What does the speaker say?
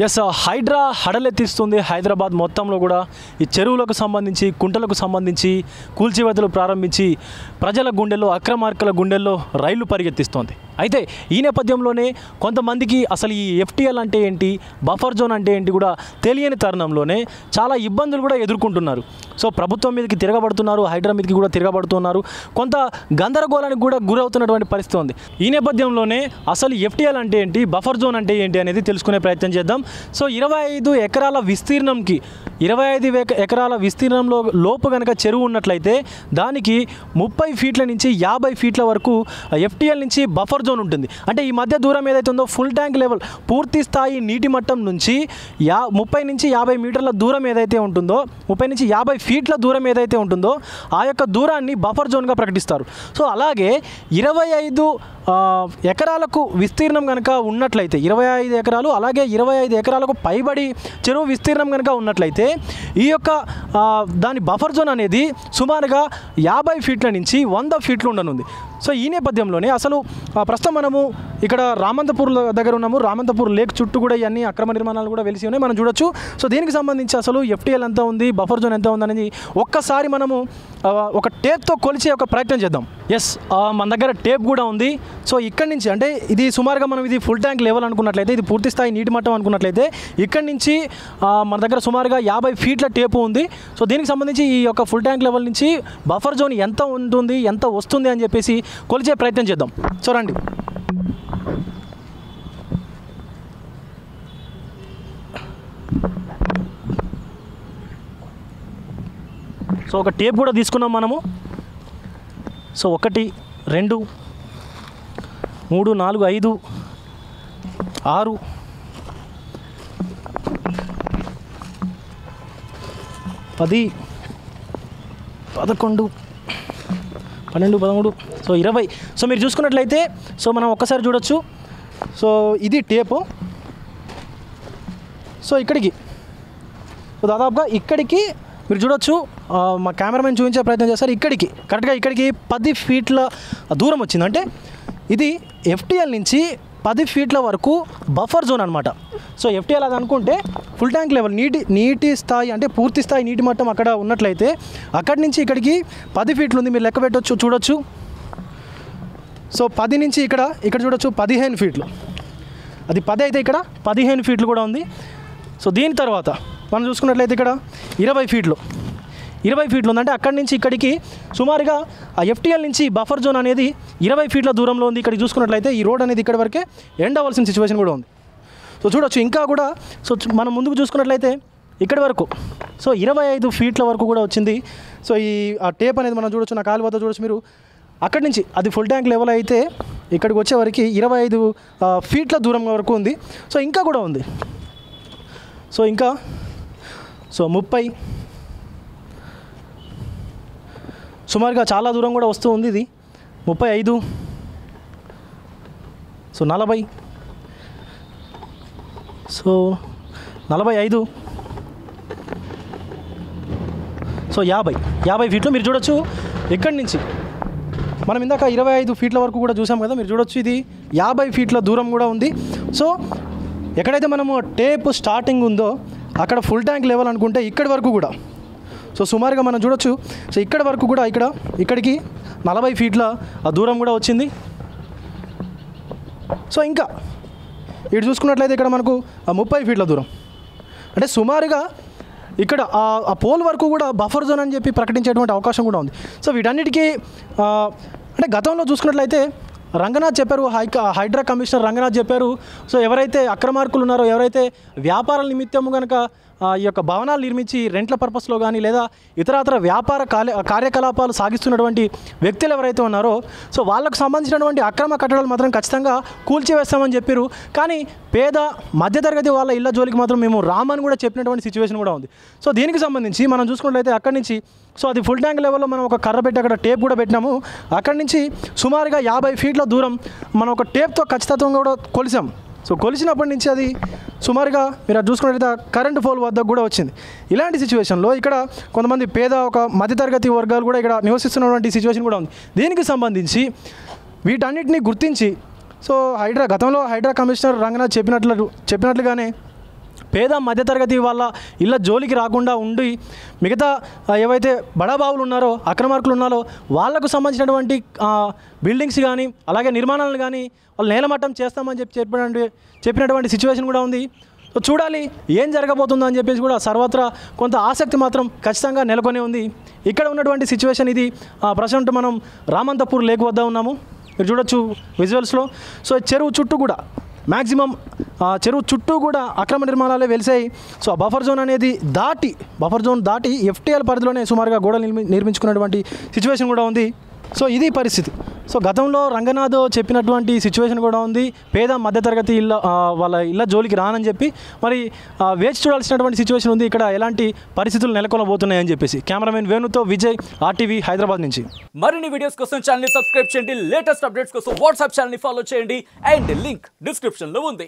Yes, Hydraa హడలెత్తిస్తుంది Hyderabad మొత్తంలో కూడా. ఈ చెరువులకు సంబంధించి, కుంటలకు సంబంధించి కూల్చివేతలు ప్రారంభించి ప్రజల గుండెల్లో, అక్రమార్కుల గుండెల్లో రైళ్లు పరిగెత్తిస్తోంది. అయితే ఈ నేపథ్యంలోనే కొంతమందికి అసలు ఈ ఎఫ్టీఎల్ అంటే ఏంటి, బఫర్ జోన్ అంటే ఏంటి కూడా తెలియని తరుణంలోనే చాలా ఇబ్బందులు కూడా ఎదుర్కొంటున్నారు. సో ప్రభుత్వం మీదకి తిరగబడుతున్నారు, హైడ్రా మీదకి కూడా తిరగబడుతున్నారు. కొంత గందరగోళానికి కూడా గురవుతున్నటువంటి పరిస్థితి ఉంది. ఈ నేపథ్యంలోనే అసలు ఎఫ్టీఎల్ అంటే ఏంటి, బఫర్ జోన్ అంటే ఏంటి అనేది తెలుసుకునే ప్రయత్నం చేద్దాం. సో 25 ఎకరాల విస్తీర్ణంకి 25 ఎకరాల విస్తీర్ణంలో లోపు కనుక చెరువు ఉన్నట్లయితే దానికి 30 ఫీట్ల నుంచి 50 ఫీట్ల వరకు ఎఫ్టీఎల్ నుంచి బఫర్ జోన్ ఉంటుంది. అంటే ఈ మధ్య దూరం ఏదైతే ఉందో ఫుల్ ట్యాంక్ లెవెల్, పూర్తి స్థాయి నీటి మట్టం నుంచి 30 నుంచి 50 మీటర్ల దూరం ఏదైతే ఉంటుందో, 30 నుంచి 50 ఫీట్ల దూరం ఏదైతే ఉంటుందో ఆ యొక్క దూరాన్ని బఫర్ జోన్గా ప్రకటిస్తారు. సో అలాగే 25 ఎకరాలకు విస్తీర్ణం కనుక ఉన్నట్లయితే, 25 ఎకరాలు అలాగే 25 ఎకరాలకు పైబడి చెరువు విస్తీర్ణం కనుక ఉన్నట్లయితే ఈ యొక్క దాని బఫర్ జోన్ అనేది సుమారుగా 50 ఫీట్ల నుంచి 100 ఫీట్లు ఉండనుంది. సో ఈ నేపథ్యంలోనే అసలు ప్రస్తుతం మనము ఇక్కడ రామంతపూర్ దగ్గర ఉన్నాము. రామంతపూర్ లేక్ చుట్టూ కూడా ఇవన్నీ అక్రమ నిర్మాణాలు కూడా వెలిసి ఉన్నాయి, మనం చూడొచ్చు. సో దీనికి సంబంధించి అసలు ఎఫ్టీఎల్ ఎంత ఉంది, బఫర్ జోన్ ఎంత ఉంది అనేది ఒక్కసారి మనము ఒక టేప్తో కొలిచే ఒక ప్రయత్నం చేద్దాం. ఎస్, మన దగ్గర టేప్ కూడా ఉంది. సో ఇక్కడి నుంచి అంటే ఇది సుమారుగా మనం ఇది ఫుల్ ట్యాంక్ లెవెల్ అనుకున్నట్లయితే, ఇది పూర్తి స్థాయి నీటి మట్టం అనుకున్నట్లయితే ఇక్కడి నుంచి మన దగ్గర సుమారుగా 50 ఫీట్ల టేపు ఉంది. సో దీనికి సంబంధించి ఈ యొక్క ఫుల్ ట్యాంక్ లెవెల్ నుంచి బఫర్ జోన్ ఎంత ఉంటుంది, ఎంత వస్తుంది అని చెప్పేసి కొలిచే ప్రయత్నం చేద్దాం. సో రండి. సో ఒక టేప్ కూడా తీసుకున్నాం మనము. So 1 2 3 4 5 6 10 11 12 13 so 20. సో మీరు చూసుకున్నట్లయితే సో మనం ఒక్కసారి చూడొచ్చు. సో ఇది టేపు. సో ఇక్కడికి దాదాపుగా ఇక్కడికి మీరు చూడొచ్చు, మా కెమెరామెన్ చూపించే ప్రయత్నం చేస్తారు. ఇక్కడికి కరెక్ట్గా ఇక్కడికి 10 ఫీట్ల దూరం వచ్చింది. అంటే ఇది ఎఫ్టీఎల్ నుంచి 10 ఫీట్ల వరకు బఫర్ జోన్ అనమాట. సో ఎఫ్టీఎల్ అది అనుకుంటే ఫుల్ ట్యాంక్ లెవెల్ నీటి స్థాయి అంటే పూర్తి స్థాయి నీటి మట్టం అక్కడ ఉన్నట్లయితే అక్కడి నుంచి ఇక్కడికి 10 ఫీట్లు ఉంది. మీరు లెక్క పెట్టవచ్చు, చూడొచ్చు. సో 10 నుంచి ఇక్కడ చూడొచ్చు 15 ఫీట్లు. అది 10 అయితే ఇక్కడ 15 ఫీట్లు కూడా ఉంది. సో దీని తర్వాత మనం చూసుకున్నట్లయితే ఇక్కడ 20 ఫీట్లు ఉందంటే అక్కడి నుంచి ఇక్కడికి సుమారుగా ఆ ఎఫ్టీఎల్ నుంచి బఫర్ జోన్ అనేది 20 ఫీట్ల దూరంలో ఉంది. ఇక్కడ చూసుకున్నట్లయితే ఈ రోడ్ అనేది ఇక్కడి వరకే ఎండ్ అవ్వాల్సిన సిచ్యువేషన్ కూడా ఉంది. సో చూడొచ్చు ఇంకా కూడా. సో మనం ముందుకు చూసుకున్నట్లయితే ఇక్కడి వరకు సో 25 ఫీట్ల వరకు కూడా వచ్చింది. సో ఆ టేప్ అనేది మనం చూడొచ్చు, నా కాలు వద్ద చూడొచ్చు మీరు. అక్కడి నుంచి అది ఫుల్ ట్యాంక్ లెవెల్ అయితే ఇక్కడికి వచ్చే వరకు 25 ఫీట్ల దూరం వరకు ఉంది. సో ఇంకా కూడా ఉంది. సో ఇంకా 30 సుమారుగా చాలా దూరం కూడా వస్తూ ఉంది. ఇది 35 సో 40 సో 45 సో 50 ఫీట్లు మీరు చూడొచ్చు. ఇక్కడి నుంచి మనం ఇందాక 25 ఫీట్ల వరకు కూడా చూసాం కదా, మీరు చూడొచ్చు ఇది 50 ఫీట్ల దూరం కూడా ఉంది. సో ఎక్కడైతే మనము టేప్ స్టార్టింగ్ ఉందో అక్కడ ఫుల్ ట్యాంక్ లెవెల్ అనుకుంటే ఇక్కడి వరకు కూడా సో సుమారుగా మనం చూడొచ్చు. సో ఇక్కడ వరకు కూడా ఇక్కడికి 40 ఫీట్ల ఆ దూరం కూడా వచ్చింది. సో ఇంకా ఇటు చూసుకున్నట్లయితే ఇక్కడ మనకు 30 ఫీట్ల దూరం. అంటే సుమారుగా ఇక్కడ ఆ పోల్ వరకు కూడా బఫర్ జోన్ అని చెప్పి ప్రకటించేటువంటి అవకాశం కూడా ఉంది. సో వీటన్నిటికీ అంటే గతంలో చూసుకున్నట్లయితే రంగనాథ్ చెప్పారు, హైడ్రా కమిషనర్ రంగనాథ్ చెప్పారు. సో ఎవరైతే అక్రమార్కులు ఉన్నారో, ఎవరైతే వ్యాపారాల నిమిత్తము కనుక ఈ యొక్క భవనాలు నిర్మించి రెంట్ల పర్పస్లో కానీ లేదా ఇతరత్ర వ్యాపార కార్యకలాపాలు సాగిస్తున్నటువంటి వ్యక్తులు ఎవరైతే ఉన్నారో సో వాళ్ళకు సంబంధించినటువంటి అక్రమ కట్టడాలు మాత్రం ఖచ్చితంగా కూల్చివేస్తామని చెప్పారు. కానీ పేద మధ్యతరగతి వాళ్ళ ఇళ్ళ జోలికి మాత్రం మేము రామని కూడా చెప్పినటువంటి సిచ్యువేషన్ కూడా ఉంది. సో దీనికి సంబంధించి మనం చూసుకున్నట్లయితే అక్కడి నుంచి సో అది ఫుల్ ట్యాంక్ లెవెల్లో మనం ఒక కర్ర పెట్టి అక్కడ టేప్ కూడా పెట్టినాము. అక్కడి నుంచి సుమారుగా 50 ఫీట్ల దూరం మనం ఒక టేప్తో ఖచ్చితంగా కూడా కొలిసాం. సో కొలిసినప్పటి నుంచి అది సుమారుగా మీరు అది చూసుకున్నట్లయితే కరెంటు పోల్ వద్దకు కూడా వచ్చింది. ఇలాంటి సిచ్యువేషన్లో ఇక్కడ కొంతమంది పేద ఒక మధ్యతరగతి వర్గాలు కూడా ఇక్కడ నివసిస్తున్నటువంటి సిచ్యువేషన్ కూడా ఉంది. దీనికి సంబంధించి వీటన్నిటిని గుర్తించి సో గతంలో హైడ్రా కమిషనర్ రంగనాథ్ చెప్పినట్లుగానే పేద మధ్యతరగతి వాళ్ళ ఇళ్ళ జోలికి రాకుండా ఉండి మిగతా ఏవైతే బడాబాబులు ఉన్నారో అక్రమార్కులు ఉన్నారో వాళ్లకు సంబంధించినటువంటి బిల్డింగ్స్ కానీ అలాగే నిర్మాణాలను కానీ వాళ్ళు నేలమట్టం చేస్తామని చెప్పినటువంటి సిచ్యువేషన్ కూడా ఉంది. సో చూడాలి ఏం జరగబోతుందో అని చెప్పేసి కూడా సర్వత్రా కొంత ఆసక్తి మాత్రం ఖచ్చితంగా నెలకొని ఉంది. ఇక్కడ ఉన్నటువంటి సిచ్యువేషన్ ఇది. ప్రజెంట్ మనం రామంతపూర్ లేక్ వద్ద ఉన్నాము. మీరు చూడొచ్చు విజువల్స్లో. సో చెరువు చుట్టూ కూడా మ్యాక్సిమం చెరువు చుట్టూ కూడా అక్రమ నిర్మాణాలే వెలిసాయి. సో ఆ బఫర్ జోన్ దాటి ఎఫ్టీఎల్ పరిధిలోనే సుమారుగా గోడలు నిర్మించుకున్నటువంటి సిచ్యువేషన్ కూడా ఉంది. సో ఇది పరిస్థితి. సో గతంలో రంగనాథ్ చెప్పినటువంటి సిచ్యువేషన్ కూడా ఉంది. పేద మధ్యతరగతి వాళ్ళ ఇళ్ళ జోలికి రానని చెప్పి మరి వేచి చూడాల్సినటువంటి సిచ్యువేషన్ ఉంది. ఇక్కడ ఎలాంటి పరిస్థితులు నెలకొనబోతున్నాయని చెప్పేసి. కెమెరామెన్ వేణుతో విజయ్, RTV హైదరాబాద్ నుంచి. మరిన్ని వీడియోస్ కోసం ఛానల్ సబ్స్క్రైబ్ చేయండి. లేటెస్ట్ అప్డేట్స్ కోసం వాట్సాప్ ఛానల్ ఫాలో చేయండి. అండ్ లింక్ డిస్క్రిప్షన్లో ఉంది.